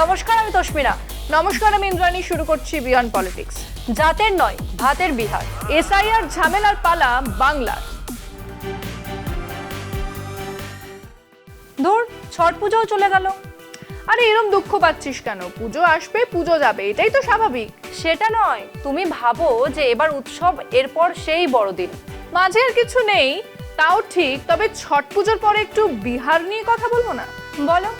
নমস্কার, আমি তস্মিনা। নমস্কার, আমি ইন্দ্রাণী। শুরু করছি বিয়ন্ড পলিটিক্স। জাতের নয়, ভাতের বিহার। এসআইআর ঝামেলার পালা বাংলার। ধুর, ছট পুজোও চলে গেল। আরে এরম দুঃখ পাচ্ছিস কেন? পুজো আসবে, পুজো যাবে, এটাই তো স্বাভাবিক। সেটা নয়, তুমি ভাবো যে এবার উৎসব, এরপর সেই বড়দিন। মাঝে আর কিছু নেই, তাও ঠিক। তবে ছট পুজোর পরে একটু বিহার নিয়ে কথা বলবো না? বলো,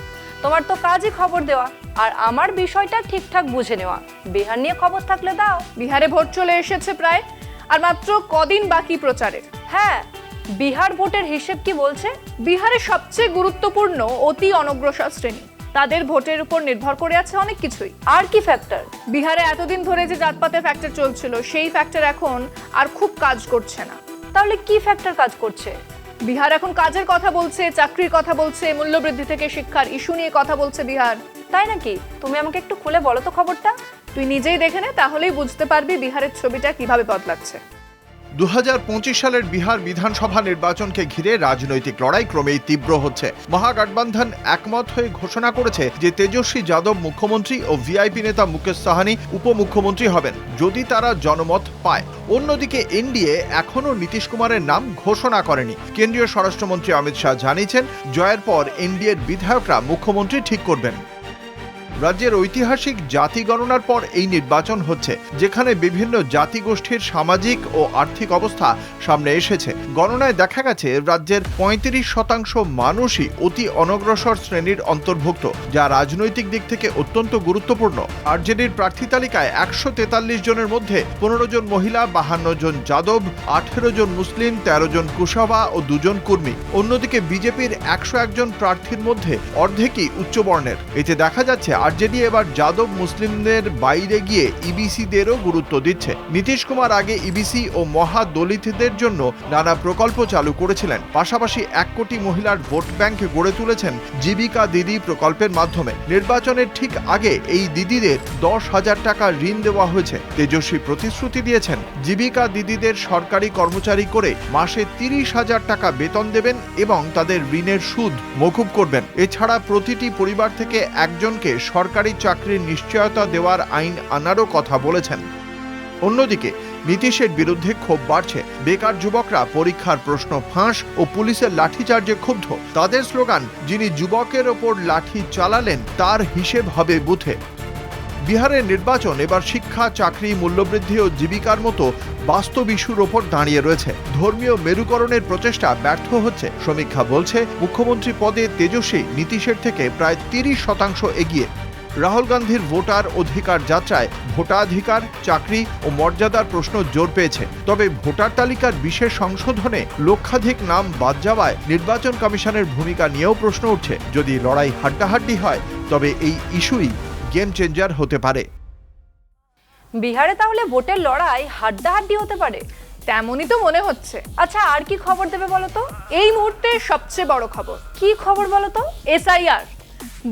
তোমার তো কাজই খবর দেওয়া, আর আমার বিষয়টা ঠিকঠাক বুঝে নেওয়া। বিহার নিয়ে খবর থাকলে দাও। বিহারে ভোট চলে এসেছে প্রায়, আর মাত্র কদিন বাকি প্রচারের। হ্যাঁ, বিহার ভোটের হিসেব কি বলছে? বিহারের সবচেয়ে গুরুত্বপূর্ণ অতি অনগ্রসর শ্রেণী, তাদের ভোটের উপর নির্ভর করে আছে অনেক কিছুই। আর কি ফ্যাক্টর? বিহারে এতদিন ধরে যে জাতপাতের ফ্যাক্টর চলছিল, সেই ফ্যাক্টর এখন আর খুব কাজ করছে না। তাহলে কি ফ্যাক্টর কাজ করছে? বিহার এখন কাজের কথা বলছে, চাকরির কথা বলছে, মূল্যবৃদ্ধি থেকে শিক্ষার ইস্যু নিয়ে কথা বলছে বিহার। তাই নাকি? তুমি আমাকে একটু খুলে বলো তো খবরটা। তুই নিজেই দেখে নে, তাহলেই বুঝতে পারবি বিহারের ছবিটা কিভাবে বদলাচ্ছে। 2025 সালের বিহার বিধানসভা নির্বাচনকে ঘিরে রাজনৈতিক লড়াই ক্রমেই তীব্র হচ্ছে। মহাগঠবন্ধন একমত হয়ে ঘোষণা করেছে যে তেজস্বী যাদব মুখ্যমন্ত্রী ও ভিআইপি নেতা মুকেশ সাহানি উপমুখ্যমন্ত্রী হবেন, যদি তারা জনমত পায়। অন্যদিকে এনডিএ এখনও নীতিশ কুমারের নাম ঘোষণা করেনি। কেন্দ্রীয় স্বরাষ্ট্রমন্ত্রী অমিত শাহ জানিয়েছেন, জয়ের পর এনডিএর বিধায়করা মুখ্যমন্ত্রী ঠিক করবেন। রাজ্যের ঐতিহাসিক জাতি গণনার পর এই নির্বাচন হচ্ছে, যেখানে বিভিন্ন জাতিগোষ্ঠীর সামাজিক ও আর্থিক অবস্থা সামনে এসেছে। গণনায় দেখা গেছে রাজ্যের 35% মানুষই অতি অনগ্রসর শ্রেণীর অন্তর্ভুক্ত, যা রাজনৈতিক দিক থেকে অত্যন্ত গুরুত্বপূর্ণ। আরজেডির প্রার্থী তালিকায় 143 জনের মধ্যে 15 জন মহিলা, 52 জন যাদব, 18 জন মুসলিম, 13 জন কুশাবা ও 2 জন কুর্মী। অন্যদিকে বিজেপির 101 জন প্রার্থীর মধ্যে অর্ধেকই উচ্চবর্ণের। এতে দেখা যাচ্ছে আরজেডি এবার যাদব মুসলিমদের বাইরে গিয়ে ইবিসিদেরও গুরুত্ব দিচ্ছে। নীতিশ কুমার আগে ইবিসি ও মহা দলিতদের জন্য নানা প্রকল্প চালু করেছিলেন। পাশাপাশি 1 কোটি মহিলার ভোট ব্যাংক গড়ে তুলেছেন জীবিকা দিদি প্রকল্পের মাধ্যমে। নির্বাচনের ঠিক আগে এই দিদিদের 10,000 টাকা ঋণ দেওয়া হয়েছে। তেজস্বী প্রতিশ্রুতি দিয়েছেন, জীবিকা দিদিদের সরকারি কর্মচারী করে মাসে 30,000 টাকা বেতন দেবেন এবং তাদের ঋণের সুদ মকুব করবেন। এছাড়া প্রতিটি পরিবার থেকে একজনকে সরকারি চাকরির নিশ্চয়তা দেওয়ার আইন আনারও কথা বলেছেন। অন্যদিকে নীতিশের বিরুদ্ধে ক্ষোভ বাড়ছে। বেকার যুবকরা পরীক্ষার প্রশ্ন ফাঁস ও পুলিশের লাঠিচার্জে ক্ষুব্ধ। তাদের স্লোগান, যিনি যুবকের ওপর লাঠি চালালেন তার হিসেব হবে বুথে। বিহারের নির্বাচন এবার শিক্ষা, চাকরি, মূল্যবৃদ্ধি ও জীবিকার মতো বাস্তব ইস্যুর ওপর দাঁড়িয়ে রয়েছে। ধর্মীয় মেরুকরণের প্রচেষ্টা ব্যর্থ হচ্ছে। সমীক্ষা বলছে, মুখ্যমন্ত্রী পদে তেজস্বী নীতিশের থেকে প্রায় 30% এগিয়ে। রাহুল গান্ধীর ভোটার অধিকার যাত্রায় ভোটাধিকার, চাকরি ও মর্যাদার প্রশ্ন জোর পেয়েছে। তবে ভোটার তালিকার বিশেষ সংশোধনে লক্ষাধিক নাম বাদ যাওয়ায় নির্বাচন কমিশনের ভূমিকা নিয়েও প্রশ্ন উঠছে। যদি লড়াই হাড্ডাহাড্ডি হয়, তবে এই ইস্যুই গেম চেঞ্জার হতে পারে। বিহারে তাহলে ভোটের লড়াই হাড্ডাহাড্ডি হতে পারে? তেমনই তো মনে হচ্ছে। আচ্ছা, আর কি খবর দেবে বলো তো? এই মুহূর্তে সবচেয়ে বড় খবর। কি খবর বলো তো? এসআইআর।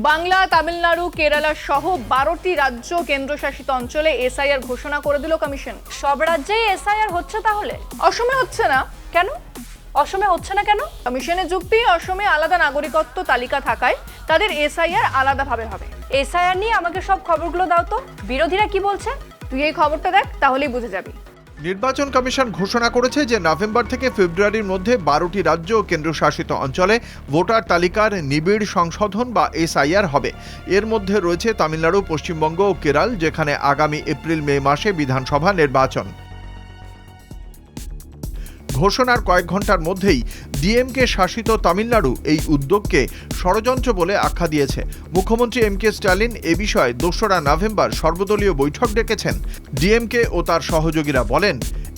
বাংলা, তামিলনাড়ু, কেরালা সহ 12টি রাজ্য কেন্দ্রশাসিত অঞ্চলে এসআইআর ঘোষণা করে দিল কমিশন। সব রাজ্যেই এসআইআর হচ্ছে তাহলে? অসমে হচ্ছে না। কেন? অসমে হচ্ছে না কেন? কমিশনের যুক্তি, অসমে আলাদা নাগরিকত্ব তালিকা থাকায় তাদের এসআইআর আলাদাভাবে হবে। এসআইআর নিয়ে আমাকে সব খবরগুলো দাও তো। বিরোধীরা কি বলছে? তুই এই খবরটা দেখ, তাহলেই বুঝে যাবি। নির্বাচন কমিশন ঘোষণা করেছে যে নভেম্বর থেকে ফেব্রুয়ারির মধ্যে 12টি রাজ্য ও কেন্দ্রশাসিত অঞ্চলে ভোটার তালিকার নিবিড় সংশোধন বা এসআইআর হবে। এর মধ্যে রয়েছে তামিলনাড়ু, পশ্চিমবঙ্গ ও কেরল, যেখানে আগামী এপ্রিল-মে মাসে বিধানসভা নির্বাচন। ঘোষণার কয়েক ঘন্টার মধ্যেই ডিএমকে শাসিত তামিলনাড়ু এই উদ্যোগকে ষড়যন্ত্র বলে আখ্যা দিয়েছে। মুখ্যমন্ত্রী এমকে স্ট্যালিন এ বিষয়ে 2রা নভেম্বর সর্বদলীয় বৈঠক ডেকেছেন। ডিএমকে ও তার সহযোগীরা বলেন,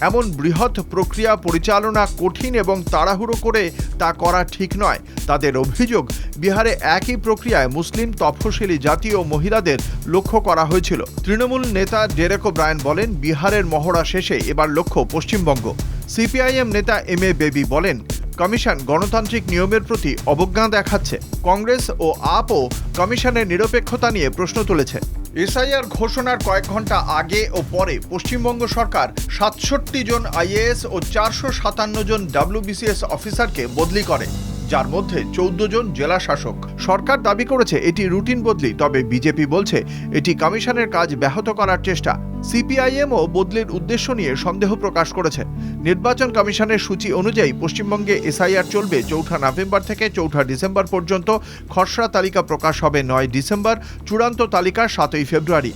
এমন বৃহৎ প্রক্রিয়া পরিচালনা কঠিন এবং তাড়াহুড়ো করে তা করা ঠিক নয়। তাদের অভিযোগ, বিহারে একই প্রক্রিয়ায় মুসলিম, তফসিলি জাতি ও মহিলাদের লক্ষ্য করা হয়েছিল। তৃণমূল নেতা ডেরেক ওব্রায়েন বলেন, বিহারের মহড়া শেষে এবার লক্ষ্য পশ্চিমবঙ্গ। সিপিআইএম নেতা এম এ বেবি বলেন, কমিশন গণতান্ত্রিক নিয়মের প্রতি অবজ্ঞা দেখাচ্ছে। কংগ্রেস ও আপও কমিশনের নিরপেক্ষতা নিয়ে প্রশ্ন তুলেছে। এসআইআর ঘোষণার কয়েক ঘন্টা আগে ও পরে পশ্চিমবঙ্গ সরকার 67 জন আইএএস ও 457 জন ডব্লিউবিসিএস অফিসারকে বদলি করে, যার মধ্যে 14 জন জেলা শাসক। সরকার দাবি করেছে এটি রুটিন বদলি, তবে বিজেপি বলছে এটি কমিশনের কাজ ব্যাহত করার চেষ্টা। সিপিআইএমও বদলির উদ্দেশ্য নিয়ে সন্দেহ প্রকাশ করেছে। নির্বাচন কমিশনের সূচি অনুযায়ী পশ্চিমবঙ্গে এসআইআর চলবে 4 নভেম্বর থেকে 4 ডিসেম্বর পর্যন্ত। খসড়া তালিকা প্রকাশ হবে 9 ডিসেম্বর, চূড়ান্ত তালিকা 7 ফেব্রুয়ারি।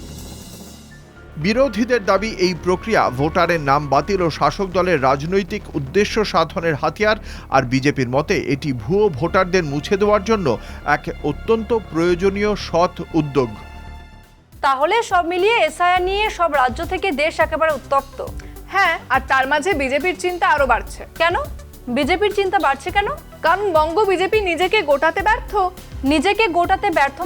বিরোধীদের দাবি এই প্রক্রিয়া ভোটারের নাম বাতিল ও শাসক দলের রাজনৈতিক উদ্দেশ্য সাধনের হাতিয়ার। আর বিজেপির মতে এটি ভুয়ো ভোটারদের মুছে দেওয়ার জন্য এক অত্যন্ত প্রয়োজনীয় সৎ উদ্যোগ। তাহলে সব মিলিয়ে এসআইআর নিয়ে সব রাজ্য থেকে দেশ একেবারে উত্তপ্ত। হ্যাঁ, আর তার মাঝে বিজেপির চিন্তা আরো বাড়ছে। কেন বিজেপির চিন্তা বাড়ছে কেন? কারণ বঙ্গ বিজেপি নিজেকে গোটাতে ব্যর্থ। নিজেকে গোটাতে ব্যর্থ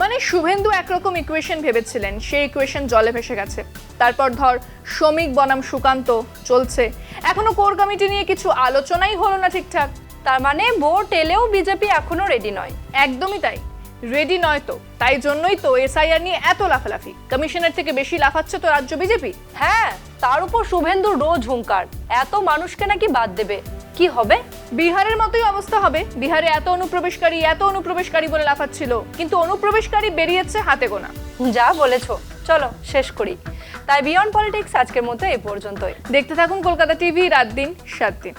মানে শুভেন্দু একরকম ইকুয়েশন ভেবেছিলেন, সেই ইকুয়েশন জলে ভেসে গেছে। তারপর ধর শ্রমিক বনাম সুকান্ত চলছে, এখনো কোর কমিটি নিয়ে কিছু আলোচনাই হলো না ঠিকঠাক। তার মানে ভোট এলেও বিজেপি এখনো রেডি নয়। একদমই তাই, রেডি নয় তো। তাই জন্যই তো এসআইআর নিয়ে এত লাফালাফি। কমিশনের থেকে বেশি লাফাচ্ছে তো রাজ্য বিজেপি। হ্যাঁ, তার উপর শুভেন্দুর রোজ হুঙ্কার, এত মানুষকে নাকি বাদ দেবে। কি হবে? বিহারের মতোই অবস্থা হবে। বিহারে এত অনুপ্রবেশকারী বলে লাফাচ্ছিল, কিন্তু অনুপ্রবেশকারী বেরিয়েছে হাতে গোনা। যা বলেছো, চলো শেষ করি। তাই বিয়ন্ড পলিটিক্স আজকের মতো এই পর্যন্তই। দেখতে থাকুন কলকাতা টিভি, রাত দিন 7 দিন।